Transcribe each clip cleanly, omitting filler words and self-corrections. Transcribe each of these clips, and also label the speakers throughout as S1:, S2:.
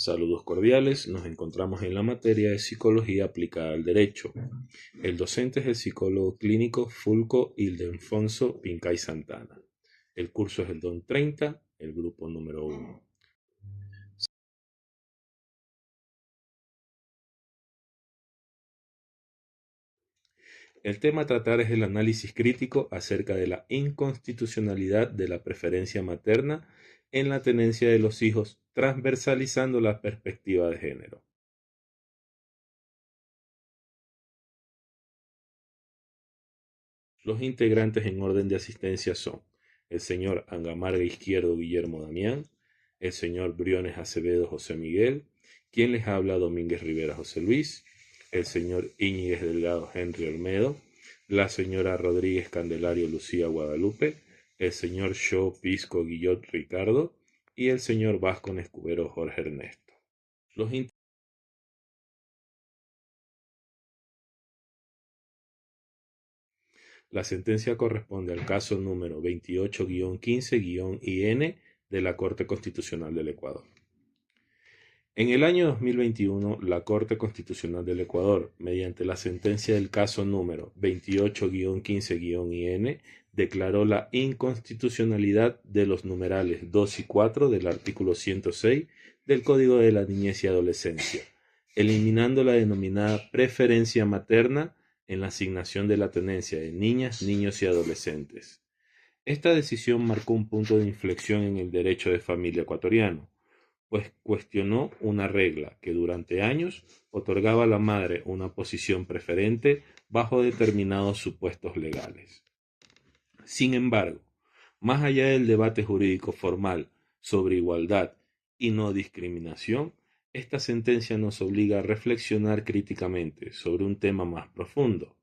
S1: Saludos cordiales, nos encontramos en la materia de Psicología aplicada al Derecho. El docente es el psicólogo clínico Fulco Ildefonso Pincay Santana. El curso es el DON 30, el grupo número 1. El tema a tratar es el análisis crítico acerca de la inconstitucionalidad de la preferencia materna en la tenencia de los hijos, transversalizando la perspectiva de género. Los integrantes en orden de asistencia son el señor Angamarga Izquierdo Guillermo Damián, el señor Briones Acevedo José Miguel, quien les habla Domínguez Rivera José Luis, el señor Íñiguez Delgado Henry Olmedo, la señora Rodríguez Candelario Lucía Guadalupe, el señor Shaw Pisco Guillot Ricardo y el señor Vasco Escubero Jorge Ernesto. La sentencia corresponde al caso número 28-15-IN de la Corte Constitucional del Ecuador. En el año 2021, la Corte Constitucional del Ecuador, mediante la sentencia del caso número 28-15-IN, declaró la inconstitucionalidad de los numerales 2 y 4 del artículo 106 del Código de la Niñez y Adolescencia, eliminando la denominada preferencia materna en la asignación de la tenencia de niñas, niños y adolescentes. Esta decisión marcó un punto de inflexión en el derecho de familia ecuatoriano, pues cuestionó una regla que durante años otorgaba a la madre una posición preferente bajo determinados supuestos legales. Sin embargo, más allá del debate jurídico formal sobre igualdad y no discriminación, esta sentencia nos obliga a reflexionar críticamente sobre un tema más profundo.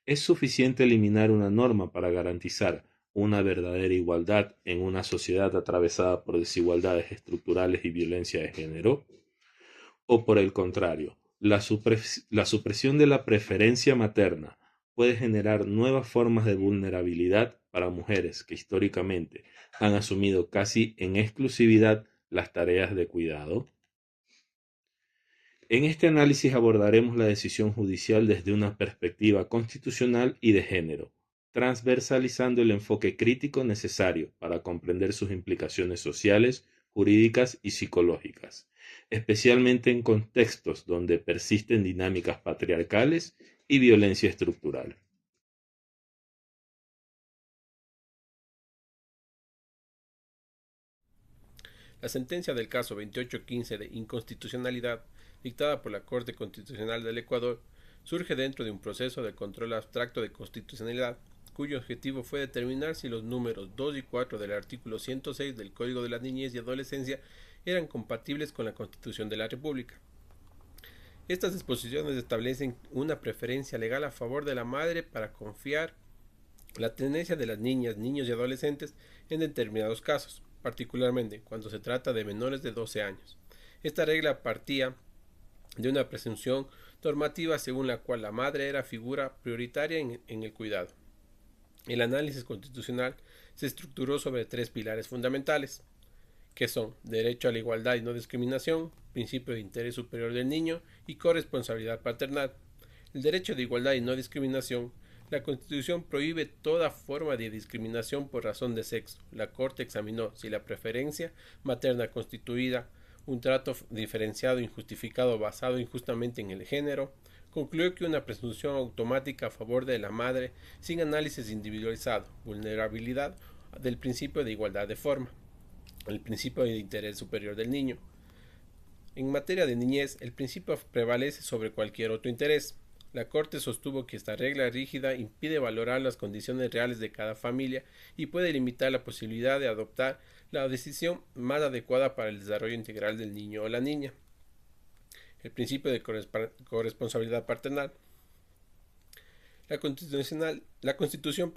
S1: ¿Es suficiente eliminar una norma para garantizar una verdadera igualdad en una sociedad atravesada por desigualdades estructurales y violencia de género? ¿O por el contrario, la supresión de la preferencia materna puede generar nuevas formas de vulnerabilidad para mujeres que históricamente han asumido casi en exclusividad las tareas de cuidado? En este análisis abordaremos la decisión judicial desde una perspectiva constitucional y de género, transversalizando el enfoque crítico necesario para comprender sus implicaciones sociales, jurídicas y psicológicas, especialmente en contextos donde persisten dinámicas patriarcales y violencia estructural.
S2: La sentencia del caso 2815 de inconstitucionalidad, dictada por la Corte Constitucional del Ecuador, surge dentro de un proceso de control abstracto de constitucionalidad, cuyo objetivo fue determinar si los números 2 y 4 del artículo 106 del Código de la Niñez y Adolescencia eran compatibles con la Constitución de la República. Estas disposiciones establecen una preferencia legal a favor de la madre para confiar la tenencia de las niñas, niños y adolescentes en determinados casos, particularmente cuando se trata de menores de 12 años. Esta regla partía de una presunción normativa según la cual la madre era figura prioritaria en el cuidado. El análisis constitucional se estructuró sobre tres pilares fundamentales, que son derecho a la igualdad y no discriminación, principio de interés superior del niño y corresponsabilidad paternal. El derecho de igualdad y no discriminación. La Constitución prohíbe toda forma de discriminación por razón de sexo. La Corte examinó si la preferencia materna constituida un trato diferenciado injustificado basado injustamente en el género, concluyó que una presunción automática a favor de la madre sin análisis individualizado, vulnerabilidad del principio de igualdad de forma, el principio de interés superior del niño. En materia de niñez, el principio prevalece sobre cualquier otro interés. La Corte sostuvo que esta regla rígida impide valorar las condiciones reales de cada familia y puede limitar la posibilidad de adoptar la decisión más adecuada para el desarrollo integral del niño o la niña. El principio de corresponsabilidad paternal. La Constitución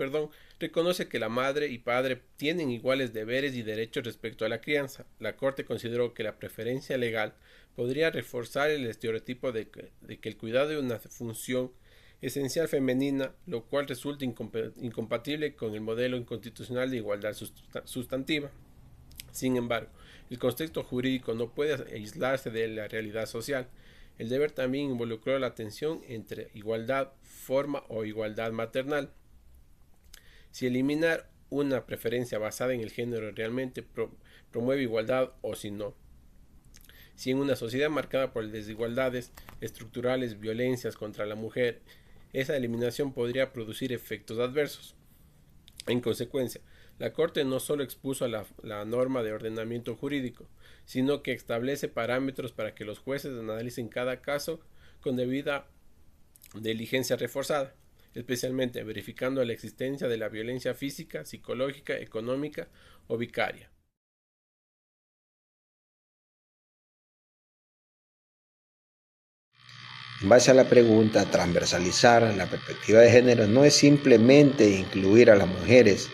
S2: reconoce que la madre y padre tienen iguales deberes y derechos respecto a la crianza. La Corte consideró que la preferencia legal podría reforzar el estereotipo de que el cuidado es una función esencial femenina, lo cual resulta incompatible con el modelo inconstitucional de igualdad sustantiva. Sin embargo, El contexto jurídico no puede aislarse de la realidad social. El deber también involucró la tensión entre igualdad, forma o igualdad maternal. Si eliminar una preferencia basada en el género realmente promueve igualdad o si no. Si en una sociedad marcada por desigualdades estructurales, violencias contra la mujer, esa eliminación podría producir efectos adversos. En consecuencia, la Corte no solo expuso la norma de ordenamiento jurídico, sino que establece parámetros para que los jueces analicen cada caso con debida diligencia reforzada, especialmente verificando la existencia de la violencia física, psicológica, económica o vicaria.
S3: En base a la pregunta, transversalizar la perspectiva de género no es simplemente incluir a las mujeres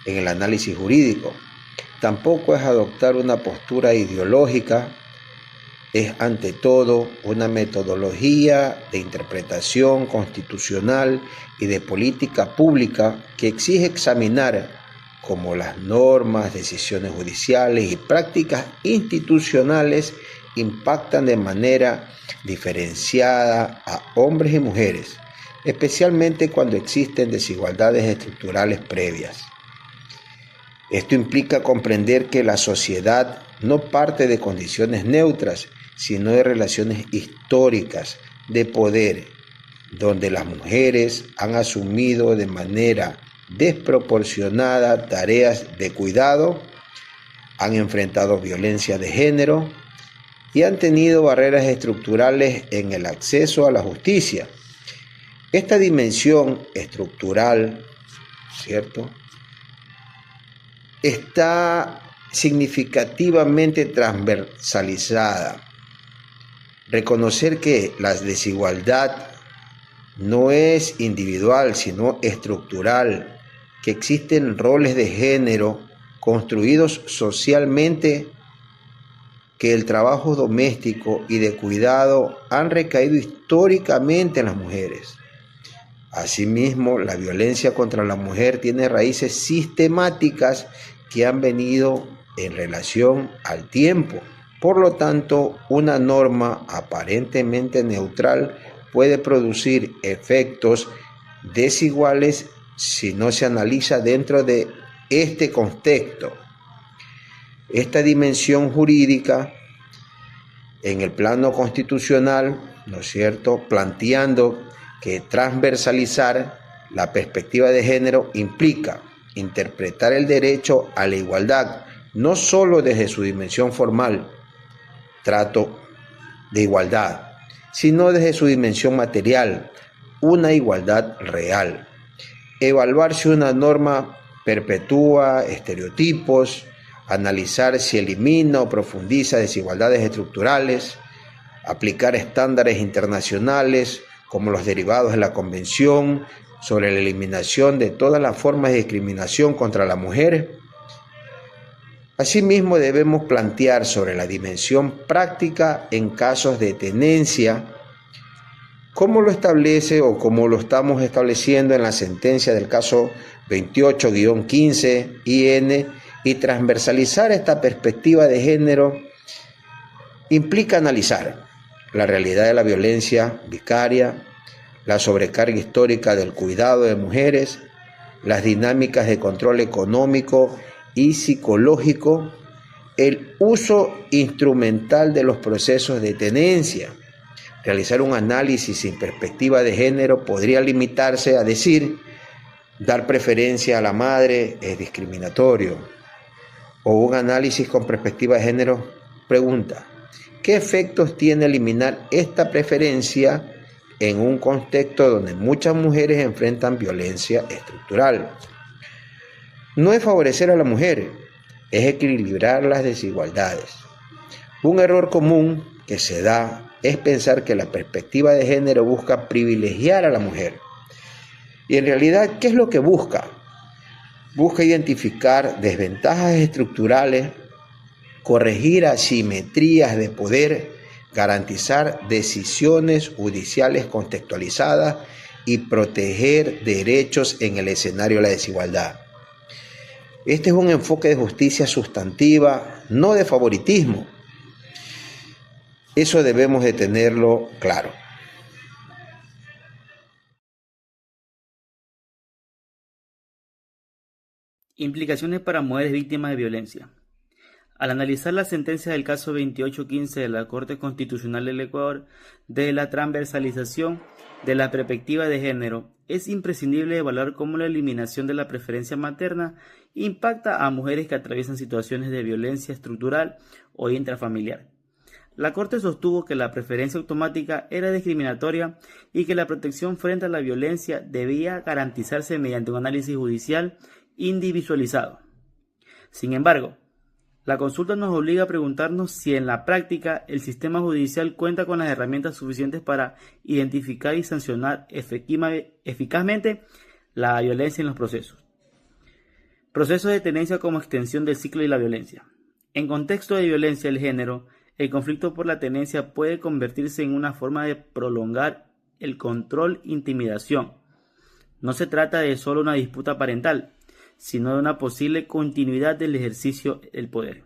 S3: en el análisis jurídico, tampoco es adoptar una postura ideológica, es ante todo una metodología de interpretación constitucional y de política pública que exige examinar cómo las normas, decisiones judiciales y prácticas institucionales impactan de manera diferenciada a hombres y mujeres, especialmente cuando existen desigualdades estructurales previas. Esto implica comprender que la sociedad no parte de condiciones neutras, sino de relaciones históricas de poder, donde las mujeres han asumido de manera desproporcionada tareas de cuidado, han enfrentado violencia de género y han tenido barreras estructurales en el acceso a la justicia. Esta dimensión estructural, ¿cierto?, está significativamente transversalizada. Reconocer que la desigualdad no es individual, sino estructural, que existen roles de género construidos socialmente, que el trabajo doméstico y de cuidado han recaído históricamente en las mujeres. Asimismo, la violencia contra la mujer tiene raíces sistemáticas que han venido en relación al tiempo. Por lo tanto, una norma aparentemente neutral puede producir efectos desiguales si no se analiza dentro de este contexto. Esta dimensión jurídica en el plano constitucional, ¿no es cierto?, planteando que transversalizar la perspectiva de género implica interpretar el derecho a la igualdad, no solo desde su dimensión formal, trato de igualdad, sino desde su dimensión material, una igualdad real. Evaluar si una norma perpetúa estereotipos, analizar si elimina o profundiza desigualdades estructurales, aplicar estándares internacionales como los derivados de la Convención sobre la eliminación de todas las formas de discriminación contra la mujer. Asimismo, debemos plantear sobre la dimensión práctica en casos de tenencia, como lo establece o como lo estamos estableciendo en la sentencia del caso 28-15 IN, y transversalizar esta perspectiva de género implica analizar la realidad de la violencia vicaria, la sobrecarga histórica del cuidado de mujeres, las dinámicas de control económico y psicológico, el uso instrumental de los procesos de tenencia. Realizar un análisis sin perspectiva de género podría limitarse a decir: dar preferencia a la madre es discriminatorio. O un análisis con perspectiva de género pregunta: ¿qué efectos tiene eliminar esta preferencia en un contexto donde muchas mujeres enfrentan violencia estructural? No es favorecer a la mujer, es equilibrar las desigualdades. Un error común que se da es pensar que la perspectiva de género busca privilegiar a la mujer. Y en realidad, ¿qué es lo que busca? Busca identificar desventajas estructurales, corregir asimetrías de poder, garantizar decisiones judiciales contextualizadas y proteger derechos en el escenario de la desigualdad. Este es un enfoque de justicia sustantiva, no de favoritismo. Eso debemos de tenerlo claro.
S4: Implicaciones para mujeres víctimas de violencia. Al analizar la sentencia del caso 2815 de la Corte Constitucional del Ecuador de la transversalización de la perspectiva de género, es imprescindible evaluar cómo la eliminación de la preferencia materna impacta a mujeres que atraviesan situaciones de violencia estructural o intrafamiliar. La Corte sostuvo que la preferencia automática era discriminatoria y que la protección frente a la violencia debía garantizarse mediante un análisis judicial individualizado. Sin embargo, la consulta nos obliga a preguntarnos si en la práctica el sistema judicial cuenta con las herramientas suficientes para identificar y sancionar eficazmente la violencia en los procesos. Procesos de tenencia como extensión del ciclo de la violencia. En contexto de violencia del género, el conflicto por la tenencia puede convertirse en una forma de prolongar el control-intimidación. No se trata de solo una disputa parental, sino de una posible continuidad del ejercicio del poder.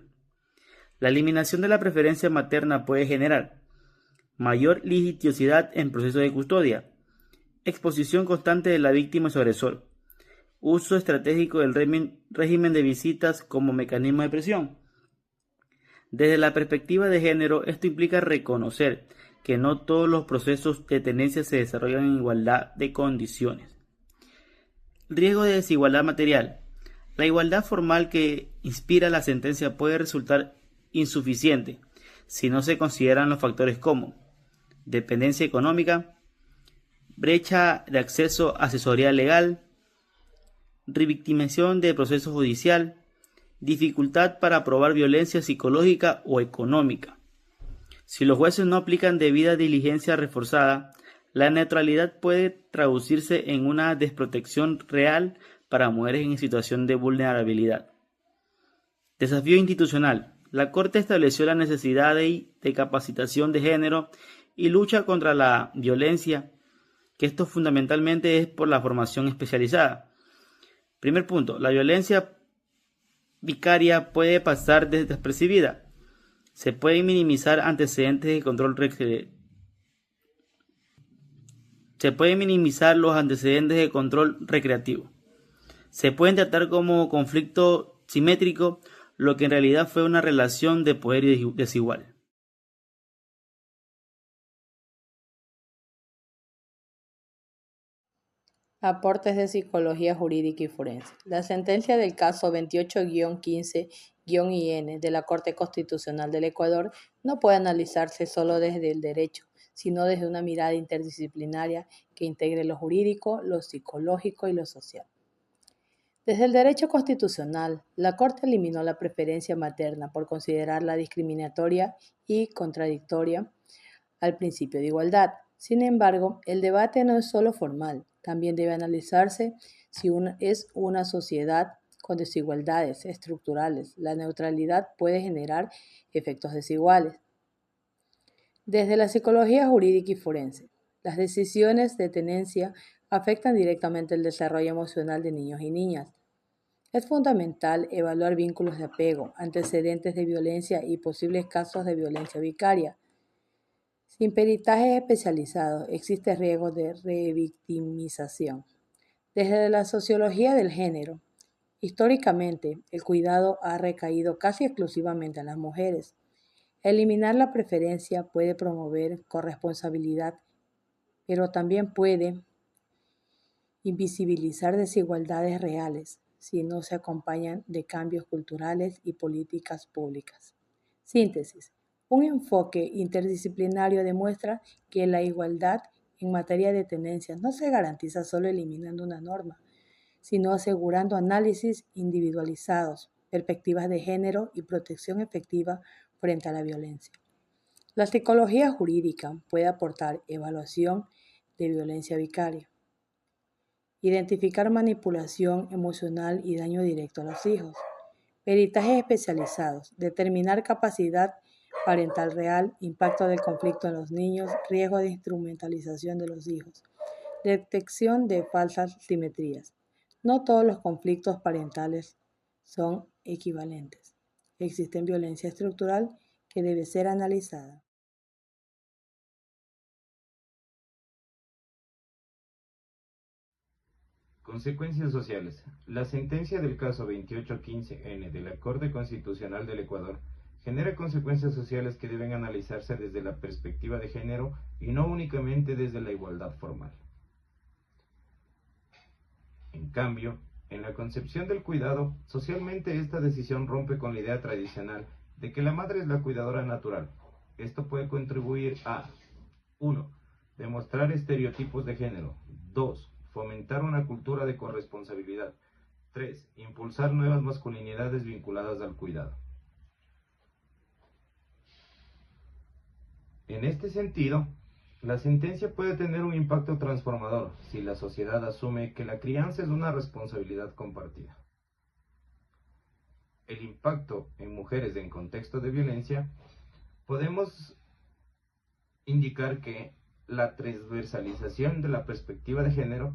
S4: La eliminación de la preferencia materna puede generar mayor litigiosidad en procesos de custodia, exposición constante de la víctima y su agresor, uso estratégico del régimen de visitas como mecanismo de presión. Desde la perspectiva de género, esto implica reconocer que no todos los procesos de tenencia se desarrollan en igualdad de condiciones. Riesgo de desigualdad material. La igualdad formal que inspira la sentencia puede resultar insuficiente si no se consideran los factores como dependencia económica, brecha de acceso a asesoría legal, revictimización del proceso judicial, dificultad para probar violencia psicológica o económica. Si los jueces no aplican debida diligencia reforzada, la neutralidad puede traducirse en una desprotección real para mujeres en situación de vulnerabilidad. Desafío institucional. La Corte estableció la necesidad de capacitación de género y lucha contra la violencia, que esto fundamentalmente es por la formación especializada. Primer punto, la violencia vicaria puede pasar despercibida. Se pueden minimizar antecedentes de control los antecedentes de control recreativo. Se pueden tratar como conflicto simétrico, lo que en realidad fue una relación de poder desigual.
S5: Aportes de psicología jurídica y forense. La sentencia del caso 28-15-IN de la Corte Constitucional del Ecuador no puede analizarse solo desde el derecho, sino desde una mirada interdisciplinaria que integre lo jurídico, lo psicológico y lo social. Desde el derecho constitucional, la Corte eliminó la preferencia materna por considerarla discriminatoria y contradictoria al principio de igualdad. Sin embargo, el debate no es solo formal, también debe analizarse si es una sociedad con desigualdades estructurales. La neutralidad puede generar efectos desiguales. Desde la psicología jurídica y forense, las decisiones de tenencia afectan directamente el desarrollo emocional de niños y niñas. Es fundamental evaluar vínculos de apego, antecedentes de violencia y posibles casos de violencia vicaria. Sin peritajes especializados existe riesgo de revictimización. Desde la sociología del género, históricamente el cuidado ha recaído casi exclusivamente en las mujeres. Eliminar la preferencia puede promover corresponsabilidad, pero también puede invisibilizar desigualdades reales si no se acompañan de cambios culturales y políticas públicas. Síntesis. Un enfoque interdisciplinario demuestra que la igualdad en materia de tenencias no se garantiza solo eliminando una norma, sino asegurando análisis individualizados, perspectivas de género y protección efectiva frente a la violencia. La psicología jurídica puede aportar evaluación de violencia vicaria, identificar manipulación emocional y daño directo a los hijos, peritajes especializados, determinar capacidad parental real, impacto del conflicto en los niños, riesgo de instrumentalización de los hijos, detección de falsas simetrías. No todos los conflictos parentales son equivalentes. Existe violencia estructural que debe ser analizada.
S6: Consecuencias sociales. La sentencia del caso 2815N de la Corte Constitucional del Ecuador genera consecuencias sociales que deben analizarse desde la perspectiva de género y no únicamente desde la igualdad formal. En cambio, en la concepción del cuidado, socialmente esta decisión rompe con la idea tradicional de que la madre es la cuidadora natural. Esto puede contribuir a 1. Demostrar estereotipos de género. 2. Fomentar una cultura de corresponsabilidad. 3. Impulsar nuevas masculinidades vinculadas al cuidado. En este sentido, la sentencia puede tener un impacto transformador si la sociedad asume que la crianza es una responsabilidad compartida. El impacto en mujeres en contexto de violencia, podemos indicar que la transversalización de la perspectiva de género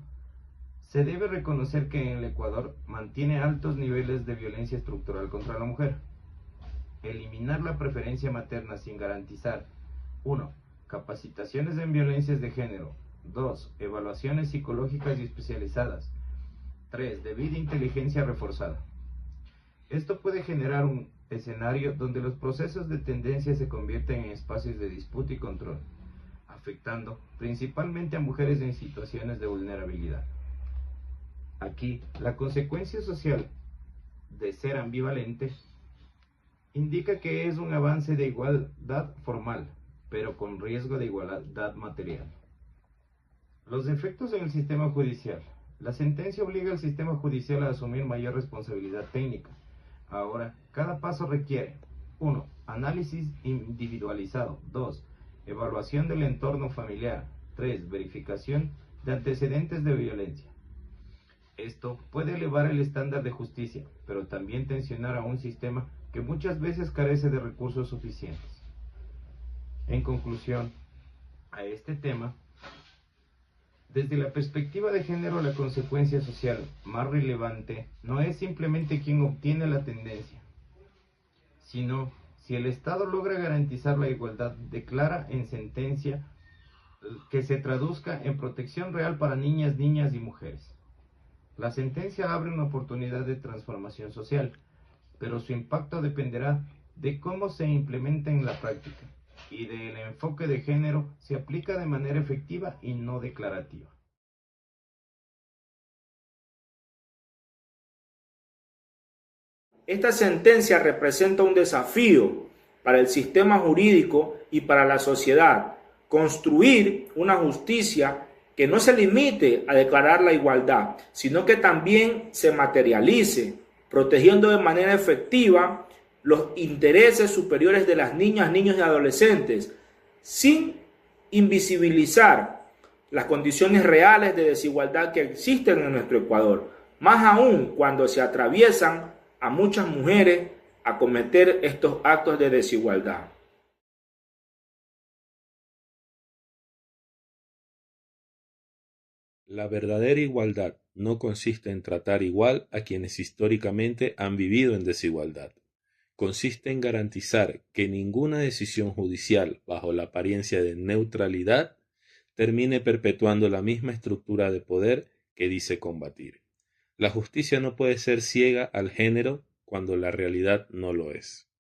S6: se debe reconocer que en el Ecuador mantiene altos niveles de violencia estructural contra la mujer. Eliminar la preferencia materna sin garantizar 1. Capacitaciones en violencias de género. 2. Evaluaciones psicológicas y especializadas. 3. Debida inteligencia reforzada. Esto puede generar un escenario donde los procesos de tendencia se convierten en espacios de disputa y control, afectando principalmente a mujeres en situaciones de vulnerabilidad. Aquí, la consecuencia social de ser ambivalente indica que es un avance de igualdad formal, pero con riesgo de igualdad material. Los efectos en el sistema judicial. La sentencia obliga al sistema judicial a asumir mayor responsabilidad técnica. Ahora, cada paso requiere 1. Análisis individualizado. 2. Evaluación del entorno familiar. 3. Verificación de antecedentes de violencia. Esto puede elevar el estándar de justicia, pero también tensionar a un sistema que muchas veces carece de recursos suficientes. En conclusión, a este tema, desde la perspectiva de género, la consecuencia social más relevante no es simplemente quién obtiene la tendencia, sino si el Estado logra garantizar la igualdad declara en sentencia que se traduzca en protección real para niñas y mujeres. La sentencia abre una oportunidad de transformación social, pero su impacto dependerá de cómo se implementa en la práctica y del enfoque de género se aplica de manera efectiva y no declarativa.
S7: Esta sentencia representa un desafío para el sistema jurídico y para la sociedad, construir una justicia que no se limite a declarar la igualdad, sino que también se materialice, protegiendo de manera efectiva los intereses superiores de las niñas, niños y adolescentes, sin invisibilizar las condiciones reales de desigualdad que existen en nuestro Ecuador, más aún cuando se atraviesan a muchas mujeres a cometer estos actos de desigualdad.
S1: La verdadera igualdad no consiste en tratar igual a quienes históricamente han vivido en desigualdad. Consiste en garantizar que ninguna decisión judicial bajo la apariencia de neutralidad termine perpetuando la misma estructura de poder que dice combatir. La justicia no puede ser ciega al género cuando la realidad no lo es.